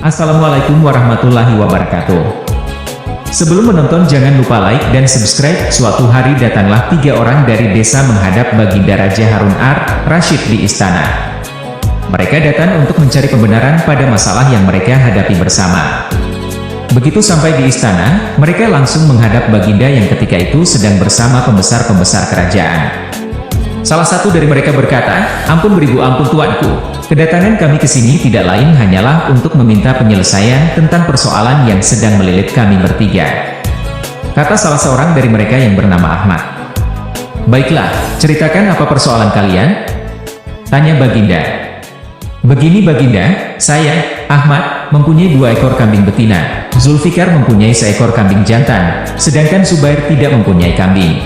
Assalamualaikum warahmatullahi wabarakatuh. Sebelum menonton jangan lupa like dan subscribe. Suatu hari datanglah 3 orang dari desa menghadap Baginda Raja Harun ar-Rasyid di istana. Mereka datang untuk mencari pembenaran pada masalah yang mereka hadapi bersama. Begitu sampai di istana, mereka langsung menghadap Baginda yang ketika itu sedang bersama pembesar-pembesar kerajaan. Salah satu dari mereka berkata, "Ampun beribu ampun tuanku, kedatangan kami ke sini tidak lain hanyalah untuk meminta penyelesaian tentang persoalan yang sedang melilit kami bertiga," kata salah seorang dari mereka yang bernama Ahmad. "Baiklah, ceritakan apa persoalan kalian?" tanya Baginda. "Begini Baginda, saya, Ahmad, mempunyai 2 ekor kambing betina, Zulfikar mempunyai seekor kambing jantan, sedangkan Zubair tidak mempunyai kambing.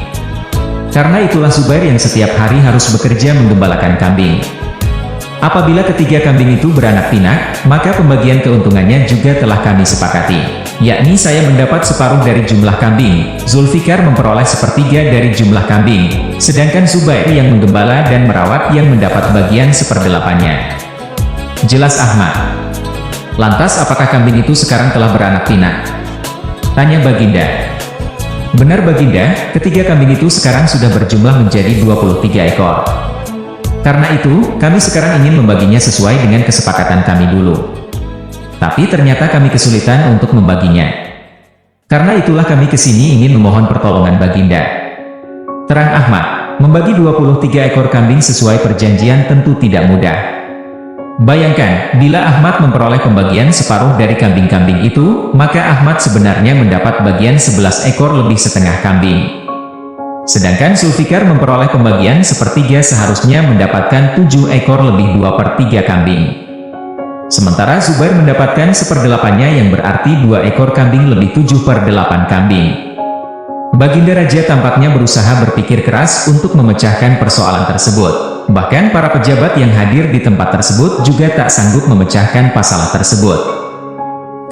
Karena itulah Zubair yang setiap hari harus bekerja menggembalakan kambing. Apabila ketiga kambing itu beranak pinak, maka pembagian keuntungannya juga telah kami sepakati, yakni saya mendapat separuh dari jumlah kambing, Zulfikar memperoleh sepertiga dari jumlah kambing, sedangkan Zubair yang menggembala dan merawat yang mendapat bagian 1/8-nya. Jelas Ahmad. "Lantas apakah kambing itu sekarang telah beranak pinak?" tanya Baginda. "Benar Baginda, ketiga kambing itu sekarang sudah berjumlah menjadi 23 ekor. Karena itu, kami sekarang ingin membaginya sesuai dengan kesepakatan kami dulu. Tapi ternyata kami kesulitan untuk membaginya. Karena itulah kami kesini ingin memohon pertolongan Baginda." Terang Ahmad, "Membagi 23 ekor kambing sesuai perjanjian tentu tidak mudah. Bayangkan, bila Ahmad memperoleh pembagian separuh dari kambing-kambing itu, maka Ahmad sebenarnya mendapat bagian 11 ekor lebih setengah kambing. Sedangkan Zulfikar memperoleh pembagian sepertiga seharusnya mendapatkan 7 ekor lebih 2/3 kambing. Sementara Zubair mendapatkan 1/8-nya yang berarti 2 ekor kambing lebih 7/8 kambing." Baginda Raja tampaknya berusaha berpikir keras untuk memecahkan persoalan tersebut. Bahkan para pejabat yang hadir di tempat tersebut juga tak sanggup memecahkan masalah tersebut.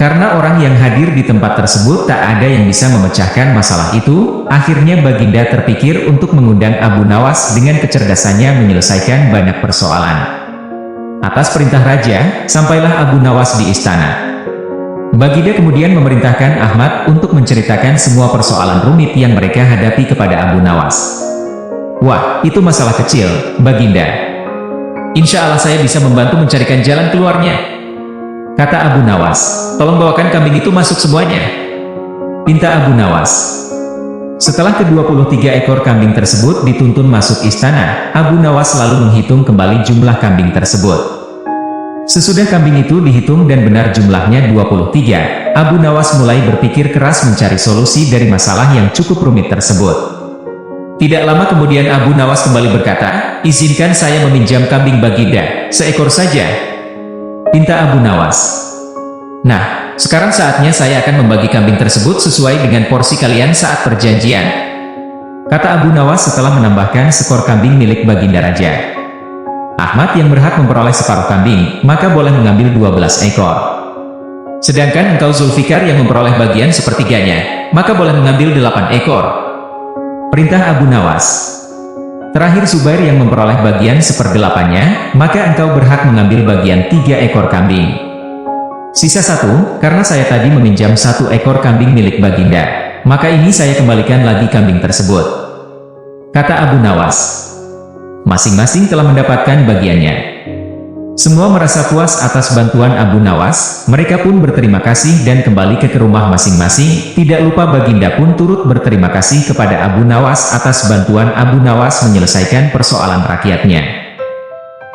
Karena orang yang hadir di tempat tersebut tak ada yang bisa memecahkan masalah itu, akhirnya Baginda terpikir untuk mengundang Abu Nawas dengan kecerdasannya menyelesaikan banyak persoalan. Atas perintah Raja, sampailah Abu Nawas di istana. Baginda kemudian memerintahkan Ahmad untuk menceritakan semua persoalan rumit yang mereka hadapi kepada Abu Nawas. "Wah, itu masalah kecil, Baginda. Insya Allah saya bisa membantu mencarikan jalan keluarnya," kata Abu Nawas. "Tolong bawakan kambing itu masuk semuanya," pinta Abu Nawas. Setelah ke-23 ekor kambing tersebut dituntun masuk istana, Abu Nawas lalu menghitung kembali jumlah kambing tersebut. Sesudah kambing itu dihitung dan benar jumlahnya 23, Abu Nawas mulai berpikir keras mencari solusi dari masalah yang cukup rumit tersebut. Tidak lama kemudian Abu Nawas kembali berkata, "Izinkan saya meminjam kambing Baginda, seekor saja," pinta Abu Nawas. "Nah, sekarang saatnya saya akan membagi kambing tersebut sesuai dengan porsi kalian saat perjanjian," kata Abu Nawas setelah menambahkan skor kambing milik Baginda Raja. "Ahmad yang berhak memperoleh separuh kambing, maka boleh mengambil 12 ekor. Sedangkan engkau Zulfikar yang memperoleh bagian sepertiganya, maka boleh mengambil 8 ekor. Perintah Abu Nawas. Terakhir Zubair yang memperoleh bagian 1/8-nya, maka engkau berhak mengambil bagian 3 ekor kambing. Sisa 1, karena saya tadi meminjam 1 ekor kambing milik Baginda, maka ini saya kembalikan lagi kambing tersebut," kata Abu Nawas. Masing-masing telah mendapatkan bagiannya. Semua merasa puas atas bantuan Abu Nawas, mereka pun berterima kasih dan kembali ke rumah masing-masing. Tidak lupa Baginda pun turut berterima kasih kepada Abu Nawas atas bantuan Abu Nawas menyelesaikan persoalan rakyatnya.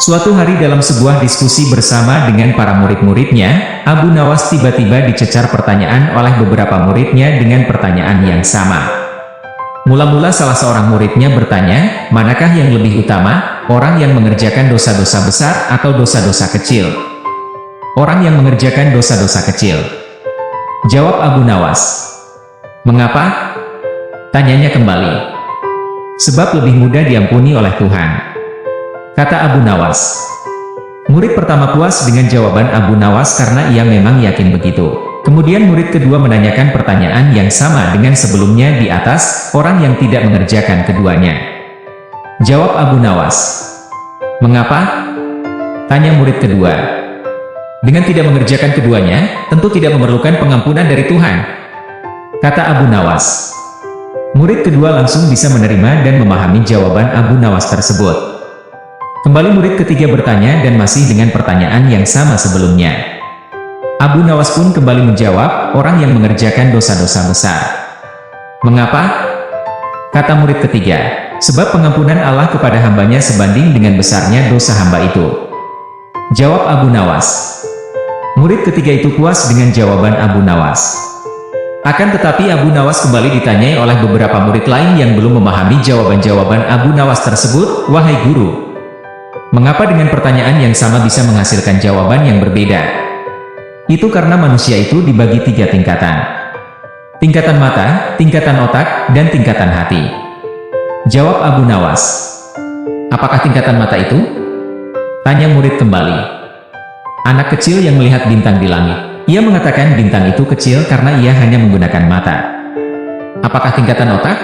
Suatu hari dalam sebuah diskusi bersama dengan para murid-muridnya, Abu Nawas tiba-tiba dicecar pertanyaan oleh beberapa muridnya dengan pertanyaan yang sama. Mula-mula salah seorang muridnya bertanya, "Manakah yang lebih utama, orang yang mengerjakan dosa-dosa besar atau dosa-dosa kecil?" "Orang yang mengerjakan dosa-dosa kecil," jawab Abu Nawas. "Mengapa?" tanyanya kembali. "Sebab lebih mudah diampuni oleh Tuhan," kata Abu Nawas. Murid pertama puas dengan jawaban Abu Nawas karena ia memang yakin begitu. Kemudian murid kedua menanyakan pertanyaan yang sama dengan sebelumnya di atas, orang yang tidak mengerjakan keduanya. Jawab Abu Nawas. "Mengapa?" tanya murid kedua. Dengan tidak mengerjakan keduanya, tentu tidak memerlukan pengampunan dari Tuhan, kata Abu Nawas. Murid kedua langsung bisa menerima dan memahami jawaban Abu Nawas tersebut. Kembali murid ketiga bertanya dan masih dengan pertanyaan yang sama sebelumnya. Abu Nawas pun kembali menjawab, orang yang mengerjakan dosa-dosa besar. Mengapa? Kata murid ketiga, sebab pengampunan Allah kepada hambanya sebanding dengan besarnya dosa hamba itu. Jawab Abu Nawas. Murid ketiga itu puas dengan jawaban Abu Nawas. Akan tetapi Abu Nawas kembali ditanyai oleh beberapa murid lain yang belum memahami jawaban-jawaban Abu Nawas tersebut. Wahai guru, mengapa dengan pertanyaan yang sama bisa menghasilkan jawaban yang berbeda? Itu karena manusia itu dibagi 3 tingkatan. Tingkatan mata, tingkatan otak, dan tingkatan hati. Jawab Abu Nawas. Apakah tingkatan mata itu? Tanya murid kembali. Anak kecil yang melihat bintang di langit. Ia mengatakan bintang itu kecil karena ia hanya menggunakan mata. Apakah tingkatan otak?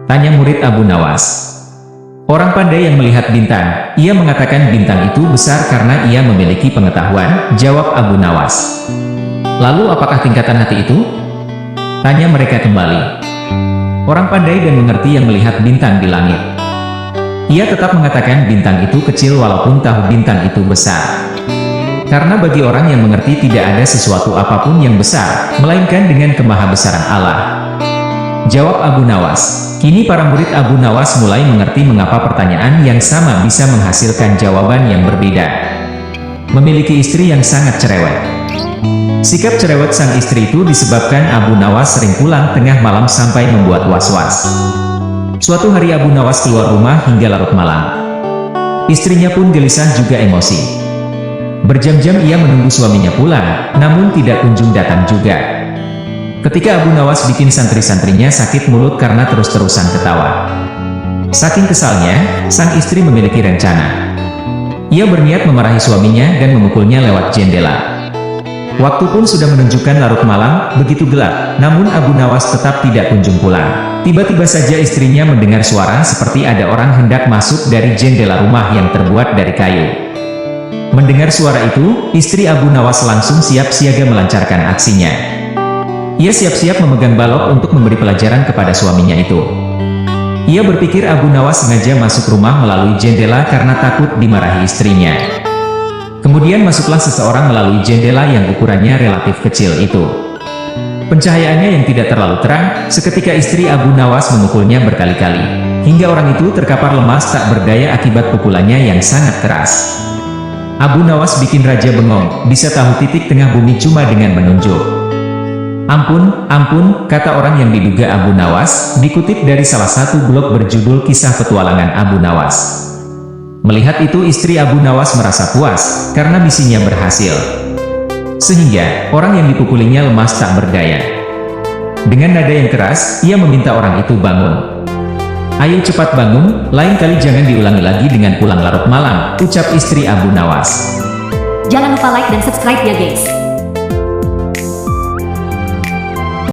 Tanya murid Abu Nawas. Orang pandai yang melihat bintang, ia mengatakan bintang itu besar karena ia memiliki pengetahuan. Jawab Abu Nawas. Lalu apakah tingkatan hati itu? Tanya mereka kembali. Orang pandai dan mengerti yang melihat bintang di langit. Ia tetap mengatakan bintang itu kecil walaupun tahu bintang itu besar. Karena bagi orang yang mengerti tidak ada sesuatu apapun yang besar, melainkan dengan kemahabesaran Allah. Jawab Abu Nawas. Kini para murid Abu Nawas mulai mengerti mengapa pertanyaan yang sama bisa menghasilkan jawaban yang berbeda. Memiliki istri yang sangat cerewet. Sikap cerewet sang istri itu disebabkan Abu Nawas sering pulang tengah malam sampai membuat was-was. Suatu hari Abu Nawas keluar rumah hingga larut malam. Istrinya pun gelisah juga emosi. Berjam-jam ia menunggu suaminya pulang, namun tidak kunjung datang juga. Ketika Abu Nawas bikin santri-santrinya sakit mulut karena terus-terusan ketawa. Saking kesalnya, sang istri memiliki rencana. Ia berniat memarahi suaminya dan memukulnya lewat jendela. Waktu pun sudah menunjukkan larut malam, begitu gelap, namun Abu Nawas tetap tidak kunjung pulang. Tiba-tiba saja istrinya mendengar suara seperti ada orang hendak masuk dari jendela rumah yang terbuat dari kayu. Mendengar suara itu, istri Abu Nawas langsung siap siaga melancarkan aksinya. Ia siap-siap memegang balok untuk memberi pelajaran kepada suaminya itu. Ia berpikir Abu Nawas sengaja masuk rumah melalui jendela karena takut dimarahi istrinya. Kemudian masuklah seseorang melalui jendela yang ukurannya relatif kecil itu. Pencahayaannya yang tidak terlalu terang, seketika istri Abu Nawas memukulnya berkali-kali, hingga orang itu terkapar lemas tak berdaya akibat pukulannya yang sangat keras. Abu Nawas bikin raja bengong, bisa tahu titik tengah bumi cuma dengan menunjuk. Ampun, ampun, kata orang yang diduga Abu Nawas, dikutip dari salah satu blog berjudul Kisah Petualangan Abu Nawas. Melihat itu istri Abu Nawas merasa puas, karena misinya berhasil. Sehingga, orang yang dipukulinya lemas tak berdaya. Dengan nada yang keras, ia meminta orang itu bangun. Ayo cepat bangun, lain kali jangan diulangi lagi dengan pulang larut malam, ucap istri Abu Nawas. Jangan lupa like dan subscribe ya guys.